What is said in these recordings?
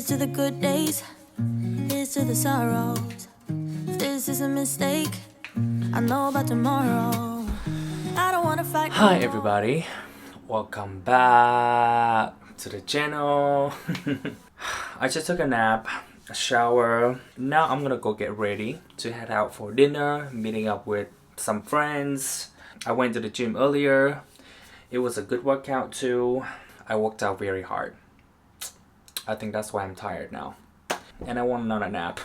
Here's to the good days, here's to the sorrows. If this is a mistake, I know about tomorrow. I don't wanna fight. Hi everybody, welcome back to the channel. I just took a nap, a shower. Now I'm gonna go get ready to head out for dinner, meeting up with some friends. I went to the gym earlier. It was a good workout too. I worked out very hard. I think that's why I'm tired now. And I want another nap.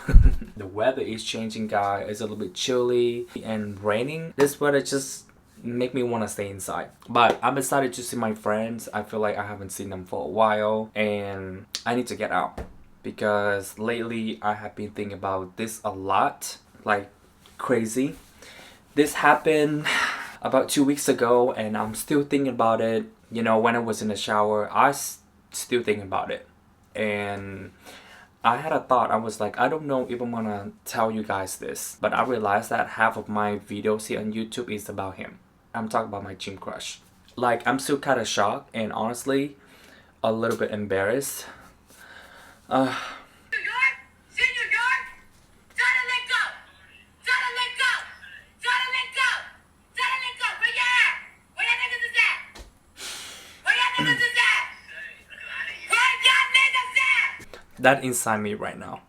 The weather is changing, guys. It's a little bit chilly and raining. This weather just make me want to stay inside. But I'm excited to see my friends. I feel like I haven't seen them for a while. And I need to get out. Because lately I have been thinking about this a lot. Like crazy. This happened about 2 weeks ago. And I'm still thinking about it. You know, when I was in the shower, still thinking about it. And I had a thought. I was like, I don't know if I'm gonna tell you guys this, but I realized that half of my videos here on YouTube is about him. I'm talking about my gym crush. Like, I'm still kind of shocked and honestly a little bit embarrassed. That inside me right now.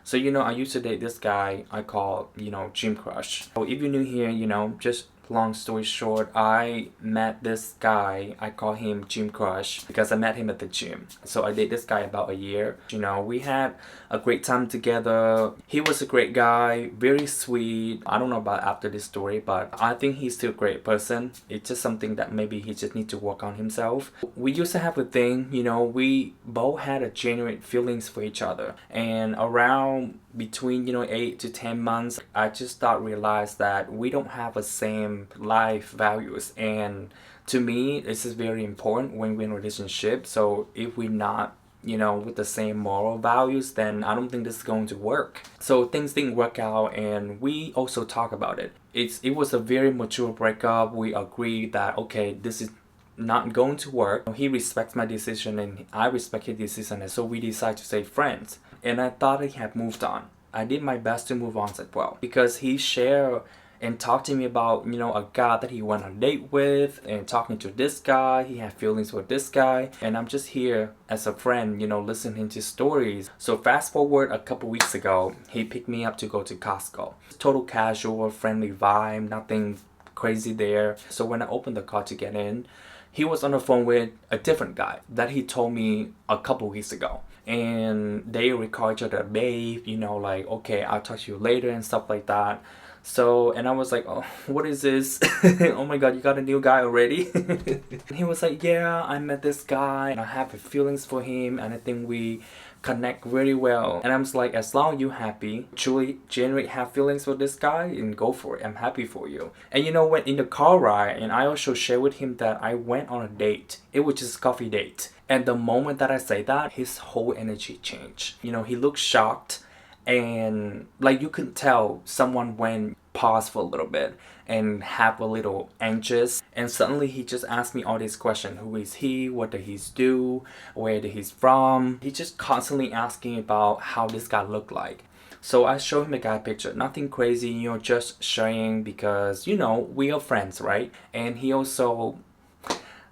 So, you know, I used to date this guy I call, you know, gym crush. So if you're new here, you know, just long story short, I met this guy, I call him gym crush because I met him at the gym. So I dated this guy about a year. You know, we had a great time together. He was a great guy, very sweet. I don't know about after this story, but I think he's still a great person. It's just something that maybe he just needs to work on himself. We used to have a thing, you know, we both had a genuine feelings for each other. And around between, you know, 8 to 10 months, I just realized that we don't have the same life values. And to me, this is very important when we're in a relationship. So if we're not, you know, with the same moral values, then I don't think this is going to work. So things didn't work out and we also talk about it. It was a very mature breakup. We agreed that, okay, this is not going to work. He respects my decision and I respect his decision, and so we decided to stay friends. And I thought he had moved on. I did my best to move on as well because he shared and talked to me about, you know, a guy that he went on a date with and talking to this guy. He had feelings for this guy. And I'm just here as a friend, you know, listening to stories. So fast forward a couple weeks ago, he picked me up to go to Costco. Total casual, friendly vibe, nothing crazy there. So when I opened the car to get in, he was on the phone with a different guy that he told me a couple weeks ago. And they recorded each other, babe, you know, like, okay, I'll talk to you later and stuff like that. So, and I was like, oh, what is this? Oh my god, you got a new guy already? And he was like, yeah, I met this guy and I have feelings for him and I think we connect really well. And I'm just like, as long as you're happy, truly genuinely have feelings for this guy, and go for it. I'm happy for you. And you know, when in the car ride, and I also shared with him that I went on a date. It was just a coffee date. And the moment that I say that, his whole energy changed. You know, he looked shocked. And like you could tell someone went pause for a little bit and have a little anxious, and suddenly he just asked me all these questions. Who is he? What did he do? Where did he's from? He just constantly asking about how this guy looked like. So I showed him a guy picture, nothing crazy, you know, just sharing because, you know, we are friends, right? And he also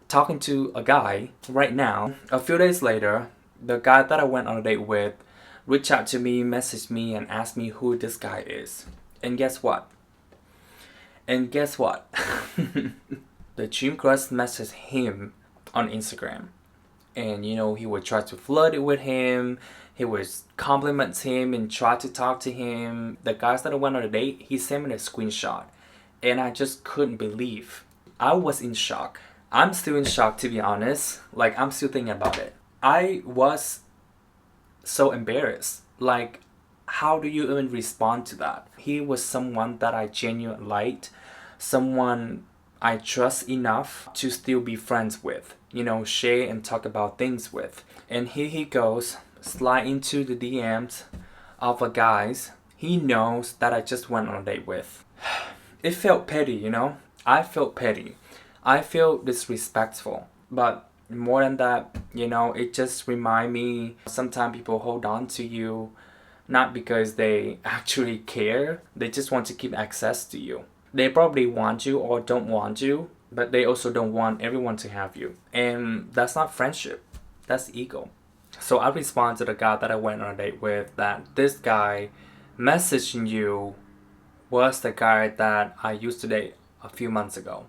talking to a guy right now. A few days later, the guy that I went on a date with reached out to me, messaged me, and asked me who this guy is. And guess what? The gym crush messaged him on Instagram. And, you know, he would try to flirt it with him. He would compliment him and try to talk to him. The guys that I went on a date, he sent me a screenshot. And I just couldn't believe. I was in shock. I'm still in shock, to be honest. Like, I'm still thinking about it. I was so embarrassed. Like, how do you even respond to that? He was someone that I genuinely liked, someone I trust enough to still be friends with, you know, share and talk about things with. And here he goes, slide into the DMs of a guys he knows that I just went on a date with. It felt petty, you know. I felt petty. I felt disrespectful. But More than that, it just remind me sometimes people hold on to you not because they actually care, they just want to keep access to you. They probably want you or don't want you, but they also don't want everyone to have you. And that's not friendship, that's ego. So I respond to the guy that I went on a date with that this guy messaging you was the guy that I used to date a few months ago.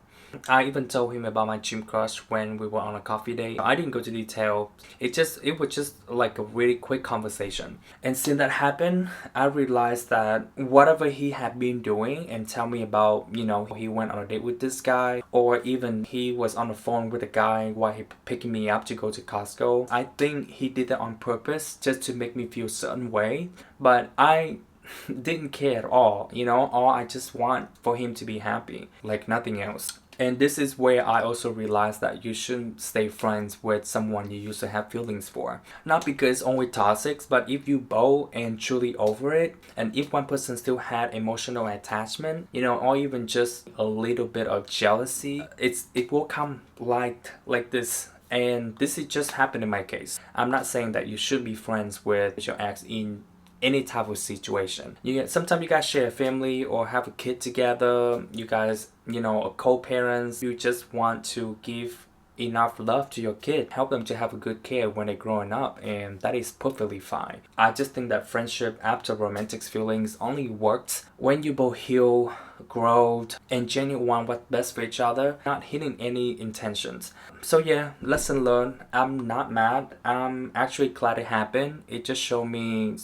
I even told him about my gym crush when we were on a coffee date. I didn't go to detail. It was just like a really quick conversation. And since that happened, I realized that whatever he had been doing and tell me about, he went on a date with this guy, or even he was on the phone with a guy while he picking me up to go to Costco. I think he did that on purpose just to make me feel a certain way. But I didn't care at all, all I just want for him to be happy, like nothing else. And this is where I also realized that you shouldn't stay friends with someone you used to have feelings for. Not because it's only toxic, but if you both and truly over it, and if one person still had emotional attachment, or even just a little bit of jealousy, it will come like this. And this is just happened in my case. I'm not saying that you should be friends with your ex in any type of situation. Sometimes you guys share a family or have a kid together. You guys, are co-parents. You just want to give enough love to your kid, help them to have a good care when they're growing up, and that is perfectly fine. I just think that friendship after romantic feelings only works when you both heal, grow, and genuinely want what's best for each other, not hitting any intentions. So yeah, lesson learned. I'm not mad. I'm actually glad it happened. It just showed me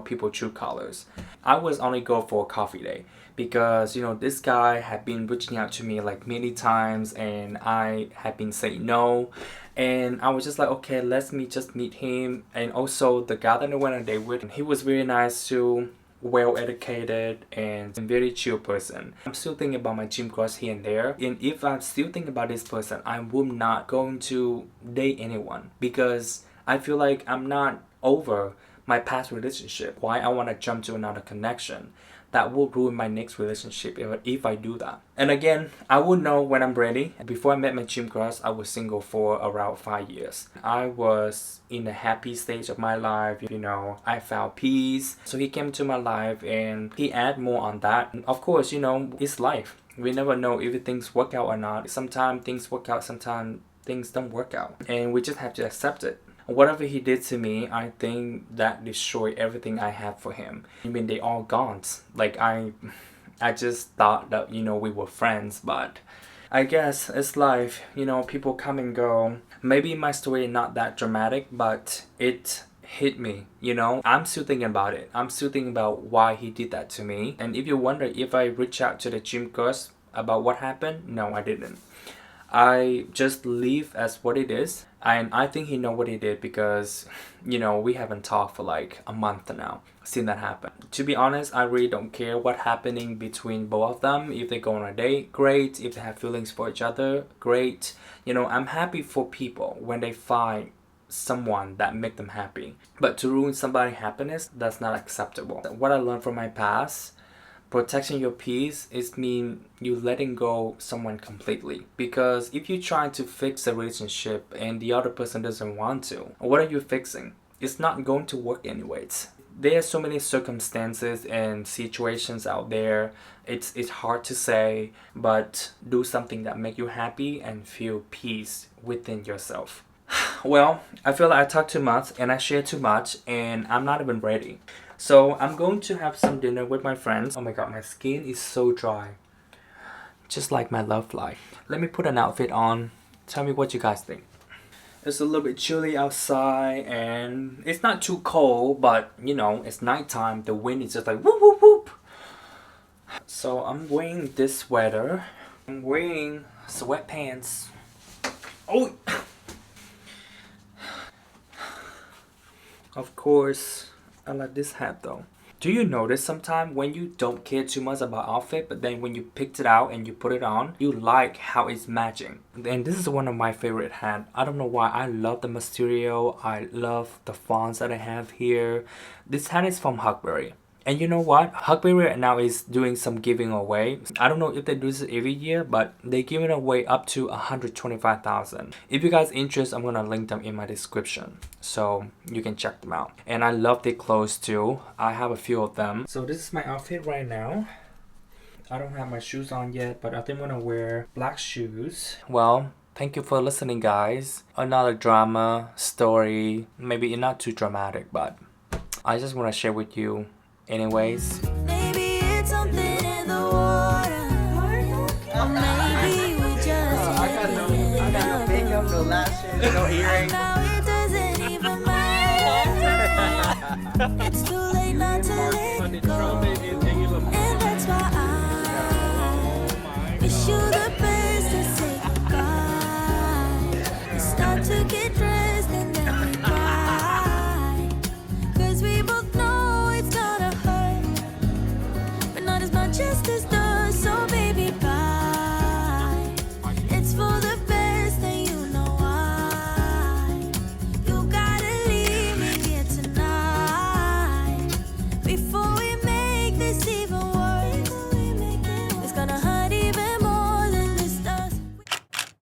people true colors. I was only go for a coffee day because this guy had been reaching out to me like many times and I had been saying no, and I was just like, okay, let me just meet him. And also the guy that I went on a date with, he was really nice too, well educated and very chill person. I'm still thinking about my gym crush here and there, and if I'm still thinking about this person, I will not going to date anyone because I feel like I'm not over my past relationship. Why I want to jump to another connection? That will ruin my next relationship if I do that. And again, I will know when I'm ready. Before I met my gym crush, I was single for around 5 years. I was in a happy stage of my life, I found peace. So he came to my life and he added more on that. And of course, it's life. We never know if things work out or not. Sometimes things work out, sometimes things don't work out. And we just have to accept it. Whatever he did to me, I think that destroyed everything I had for him. I mean, they all gone. Like I just thought that we were friends, but I guess it's life. People come and go. Maybe my story not that dramatic, but it hit me. I'm still thinking about it. I'm still thinking about why he did that to me. And if you wonder if I reached out to the gym coach about what happened, no, I didn't. I just leave as what it is, and I think he know what he did because we haven't talked for like a month now since that happened. To be honest, I really don't care what happening between both of them. If they go on a date, great. If they have feelings for each other, great. I'm happy for people when they find someone that make them happy, but to ruin somebody's happiness, that's not acceptable. What I learned from my past, protecting your peace is mean you letting go someone completely. Because if you're trying to fix a relationship and the other person doesn't want to, what are you fixing? It's not going to work anyways. There are so many circumstances and situations out there. It's hard to say, but do something that make you happy and feel peace within yourself. Well, I feel like I talk too much and I share too much and I'm not even ready. So I'm going to have some dinner with my friends. Oh my god, my skin is so dry. Just like my love life. Let me put an outfit on. Tell me what you guys think. It's a little bit chilly outside and it's not too cold, but it's nighttime. The wind is just like whoop whoop whoop. So I'm wearing this sweater. I'm wearing sweatpants. Oh! Of course, I like this hat though. Do you notice sometimes when you don't care too much about outfit, but then when you picked it out and you put it on, you like how it's matching? And this is one of my favorite hats. I don't know why. I love the material. I love the fonts that I have here. This hat is from Huckberry. And you know what? Huckberry right now is doing some giving away. I don't know if they do this every year, but they're giving away up to 125,000. If you guys interested, I'm gonna link them in my description, so you can check them out. And I love their clothes too. I have a few of them. So this is my outfit right now. I don't have my shoes on yet, but I think I'm gonna wear black shoes. Well, thank you for listening, guys. Another drama story. Maybe not too dramatic, but I just want to share with you anyways. Maybe it's something in the water. Or maybe we just I got no makeup, no lashes, no earrings. Now it doesn't even matter. It's too late not to live.